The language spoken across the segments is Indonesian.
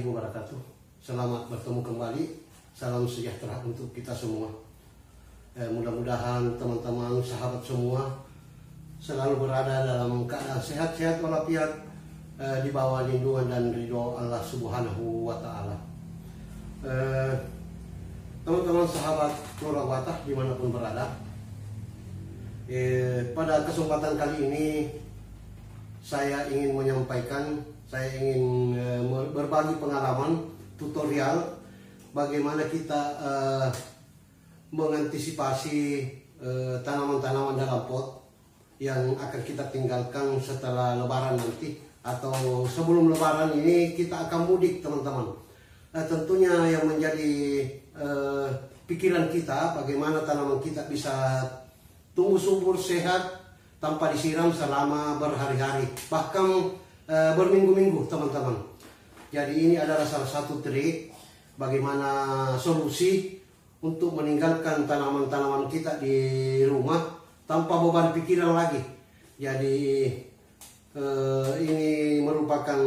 wabarakatuh. Selamat bertemu kembali. Salam sejahtera untuk kita semua. Mudah-mudahan teman-teman, sahabat semua selalu berada dalam keadaan sehat-sehat walafiat, di bawah lindungan dan ridho Allah Subhanahu wa Ta'ala. Teman-teman sahabat Kelurahan Watah dimanapun berada, pada kesempatan kali ini saya ingin berbagi pengalaman tutorial bagaimana kita mengantisipasi tanaman-tanaman dalam pot yang akan kita tinggalkan setelah lebaran nanti, atau sebelum lebaran ini kita akan mudik, teman-teman. Tentunya yang menjadi pikiran kita bagaimana tanaman kita bisa tumbuh subur sehat tanpa disiram selama berhari-hari, bahkan berminggu-minggu, teman-teman. Jadi ini adalah salah satu trik bagaimana solusi untuk meninggalkan tanaman-tanaman kita di rumah tanpa beban pikiran lagi. Jadi ini merupakan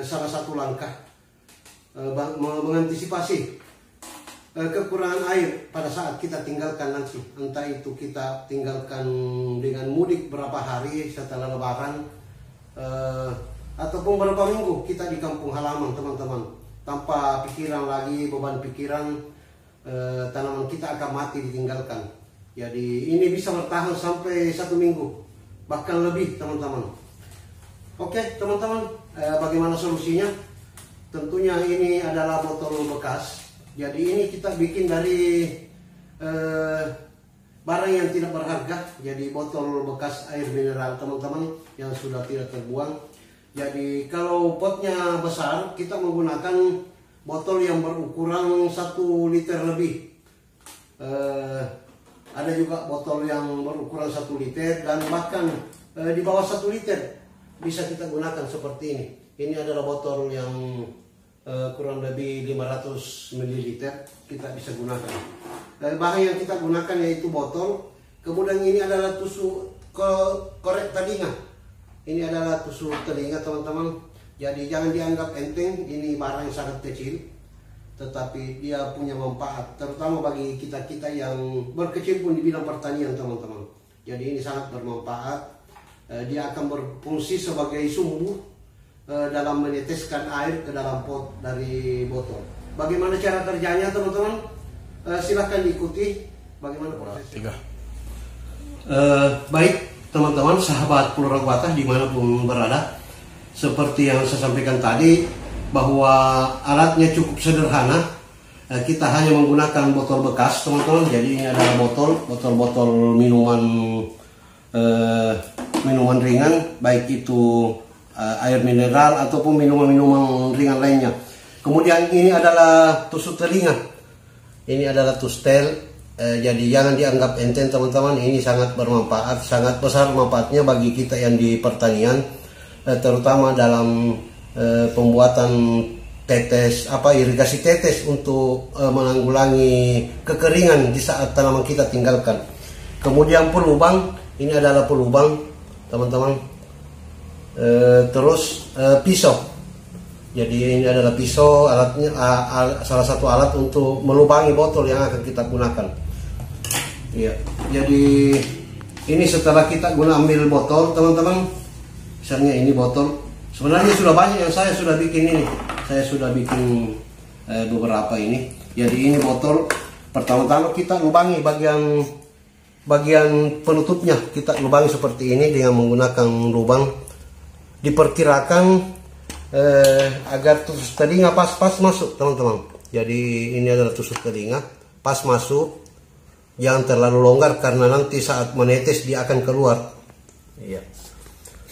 salah satu langkah mengantisipasi kekurangan air pada saat kita tinggalkan nanti. Entah itu kita tinggalkan dengan mudik berapa hari setelah lebaran, ataupun beberapa minggu kita di kampung halaman, teman-teman, tanpa pikiran lagi, beban pikiran, tanaman kita akan mati ditinggalkan. Jadi ini bisa bertahan sampai 1 minggu, bahkan lebih, teman-teman. Oke, teman-teman, bagaimana solusinya? Tentunya ini adalah botol bekas. Jadi ini kita bikin dari barang yang tidak berharga. Jadi botol bekas air mineral, teman-teman, yang sudah tidak terbuang. Jadi kalau potnya besar, kita menggunakan botol yang berukuran 1 liter lebih. Ada juga botol yang berukuran 1 liter dan bahkan di bawah 1 liter bisa kita gunakan seperti ini. Ini adalah botol yang kurang lebih 500 ml kita bisa gunakan. Bahan yang kita gunakan yaitu botol. Kemudian ini adalah tusuk korek telinga. Ini adalah tusuk telinga, teman-teman. Jadi jangan dianggap enteng, ini barang yang sangat kecil, tetapi dia punya manfaat, terutama bagi kita-kita yang berkecimpung di bidang pertanian, teman-teman. Jadi ini sangat bermanfaat. Dia akan berfungsi sebagai sumbu dalam meneteskan air ke dalam pot dari botol. Bagaimana cara kerjanya, teman-teman? Silahkan diikuti bagaimana prosesnya. Baik, teman-teman, sahabat Kelurahan Watah dimanapun berada, seperti yang saya sampaikan tadi, bahwa alatnya cukup sederhana. Kita hanya menggunakan botol bekas, teman-teman. Jadi ini adalah botol minuman ringan, baik itu air mineral ataupun minuman ringan lainnya. Kemudian ini adalah tusuk telinga. Ini adalah tustel. Jadi jangan dianggap enteng, teman-teman. Ini sangat bermanfaat, sangat besar manfaatnya bagi kita yang di pertanian, terutama dalam pembuatan irigasi tetes untuk menanggulangi kekeringan di saat tanaman kita tinggalkan. Kemudian pelubang, ini adalah pelubang, teman-teman. Terus pisau. Jadi ini adalah pisau, alatnya salah satu alat untuk melubangi botol yang akan kita gunakan. Ya, jadi ini setelah kita ambil botol, teman-teman. Misalnya ini botol. Sebenarnya sudah banyak yang saya sudah bikin ini. Saya sudah bikin beberapa ini. Jadi ini botol. Pertama-tama kita lubangi bagian penutupnya. Kita lubangi seperti ini dengan menggunakan lubang. Diperkirakan agar tusuk telinga pas masuk, teman-teman. Jadi ini adalah tusuk telinga, pas masuk. Jangan terlalu longgar karena nanti saat menetes dia akan keluar. Iya.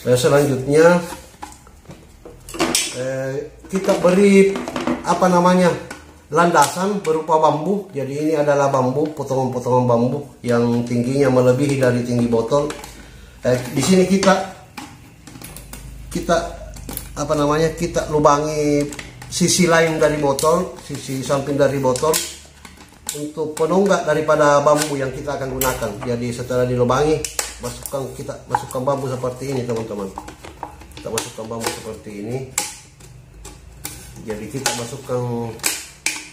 Selanjutnya kita beri landasan berupa bambu. Jadi ini adalah bambu, potongan-potongan bambu yang tingginya melebihi dari tinggi botol. Di sini kita lubangi sisi lain dari botol, sisi samping dari botol, untuk penunggak daripada bambu yang kita akan gunakan. Jadi setelah dilubangi, kita masukkan bambu seperti ini, teman-teman. Kita masukkan bambu seperti ini. Jadi kita masukkan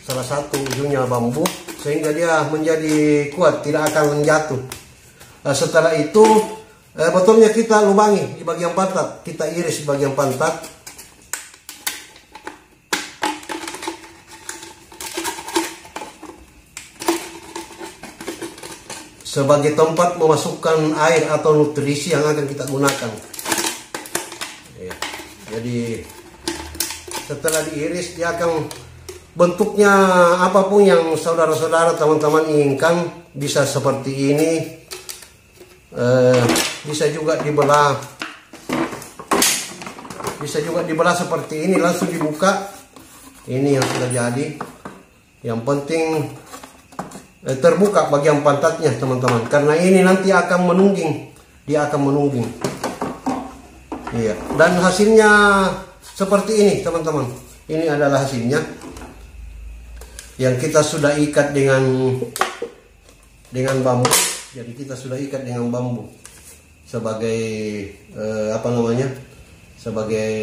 salah satu ujungnya bambu sehingga dia menjadi kuat, tidak akan jatuh. Setelah itu botolnya kita lubangi di bagian pantat, kita iris di bagian pantat. Sebagai tempat memasukkan air atau nutrisi yang akan kita gunakan. Ya, jadi setelah diiris dia akan bentuknya apapun yang saudara-saudara teman-teman inginkan. Bisa seperti ini, bisa juga dibelah, seperti ini, langsung dibuka. Ini yang sudah jadi. Yang penting terbuka bagian pantatnya teman-teman, karena ini nanti akan menungging, dia akan menungging. Iya, dan hasilnya seperti ini teman-teman. Ini adalah hasilnya yang kita sudah ikat dengan bambu. Jadi kita sudah ikat dengan bambu sebagai apa namanya, sebagai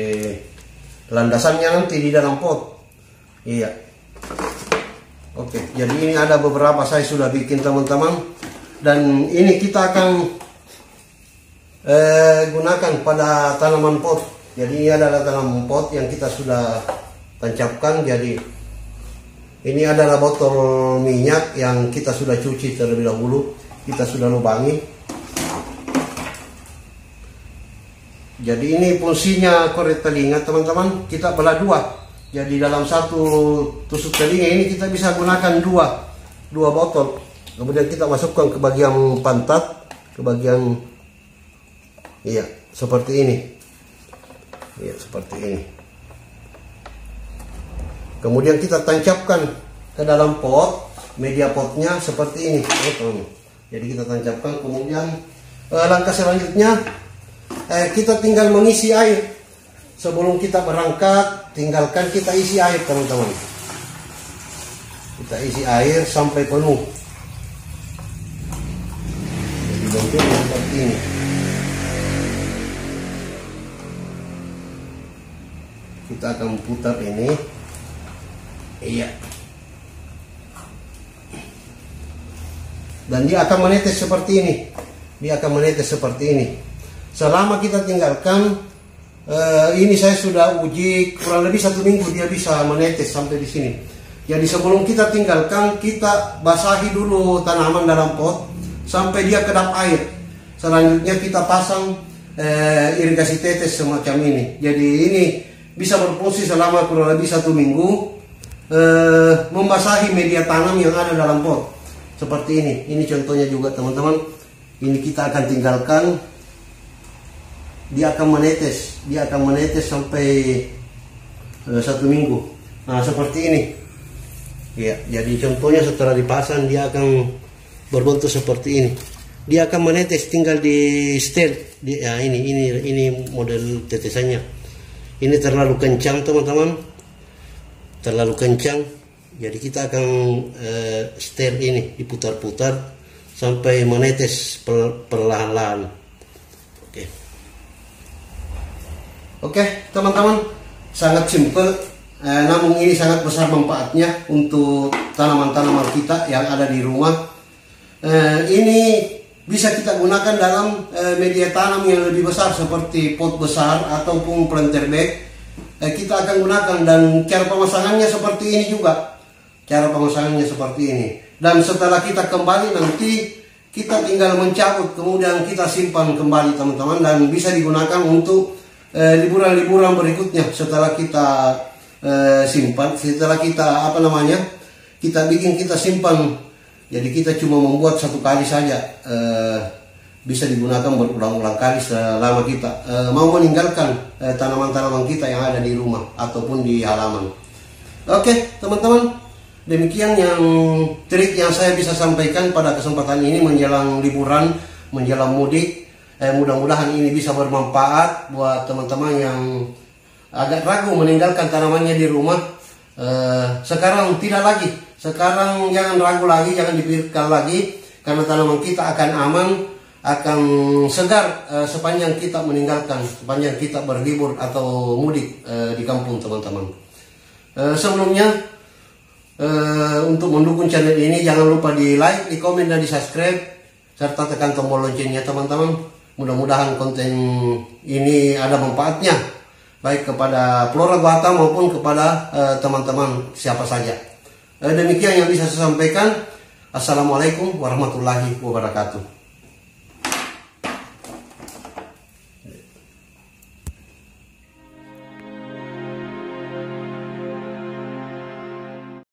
landasannya nanti di dalam pot. Iya. Oke, jadi ini ada beberapa saya sudah bikin teman-teman, dan ini kita akan gunakan pada tanaman pot. Jadi ini adalah tanaman pot yang kita sudah tancapkan. Jadi ini adalah botol minyak yang kita sudah cuci terlebih dahulu, kita sudah lubangi. Jadi ini fungsinya korek telinga teman-teman, kita belah dua. Jadi dalam satu tusuk telinga ini kita bisa gunakan dua botol. Kemudian kita masukkan ke bagian pantat, ke bagian, iya, seperti ini. Iya, seperti ini. Kemudian kita tancapkan ke dalam pot, media potnya seperti ini. Jadi kita tancapkan. Kemudian langkah selanjutnya kita tinggal mengisi air. Sebelum kita berangkat, tinggalkan kita isi air teman-teman. Kita isi air sampai penuh. Jadi bentuknya seperti ini. Kita akan putar ini. Iya. Dan dia akan menetes seperti ini. Dia akan menetes seperti ini. Selama kita tinggalkan, ini saya sudah uji kurang lebih 1 minggu, dia bisa menetes sampai di sini. Jadi sebelum kita tinggalkan, kita basahi dulu tanaman dalam pot sampai dia kedap air. Selanjutnya kita pasang irigasi tetes semacam ini. Jadi ini bisa berfungsi selama kurang lebih 1 minggu, membasahi media tanam yang ada dalam pot. Seperti ini. Ini contohnya juga teman-teman. Ini kita akan tinggalkan. Dia akan menetes sampai 1 minggu. Nah, seperti ini. Ya, jadi contohnya setelah dipasang dia akan berbentuk seperti ini. Dia akan menetes, tinggal di setel. Ya, ini model tetesannya. Ini terlalu kencang teman-teman, terlalu kencang. Jadi kita akan setel ini, diputar-putar sampai menetes perlahan-lahan. Oke teman-teman, sangat simpel, namun ini sangat besar manfaatnya untuk tanaman-tanaman kita yang ada di rumah. Ini bisa kita gunakan dalam media tanam yang lebih besar seperti pot besar ataupun planter bag. Kita akan gunakan, dan cara pemasangannya seperti ini juga. Cara pemasangannya seperti ini. Dan setelah kita kembali nanti kita tinggal mencabut, kemudian kita simpan kembali teman-teman, dan bisa digunakan untuk liburan-liburan berikutnya. Setelah kita simpan, setelah kita kita bikin, kita simpan. Jadi kita cuma membuat 1 kali saja, bisa digunakan berulang-ulang kali selama kita mau meninggalkan tanaman-tanaman kita yang ada di rumah ataupun di halaman. Oke teman-teman, demikian yang trik yang saya bisa sampaikan pada kesempatan ini menjelang liburan, menjelang mudik. Mudah-mudahan ini bisa bermanfaat buat teman-teman yang agak ragu meninggalkan tanamannya di rumah. Sekarang tidak lagi. Sekarang jangan ragu lagi, jangan dipikirkan lagi, karena tanaman kita akan aman, akan segar sepanjang kita meninggalkan, sepanjang kita berlibur atau mudik di kampung teman-teman. Sebelumnya untuk mendukung channel ini jangan lupa di like, di komen, dan di subscribe, serta tekan tombol loncengnya teman-teman. Mudah-mudahan konten ini ada manfaatnya baik kepada Flora Gohata maupun kepada teman-teman siapa saja. Demikian yang bisa saya sampaikan. Assalamualaikum warahmatullahi wabarakatuh.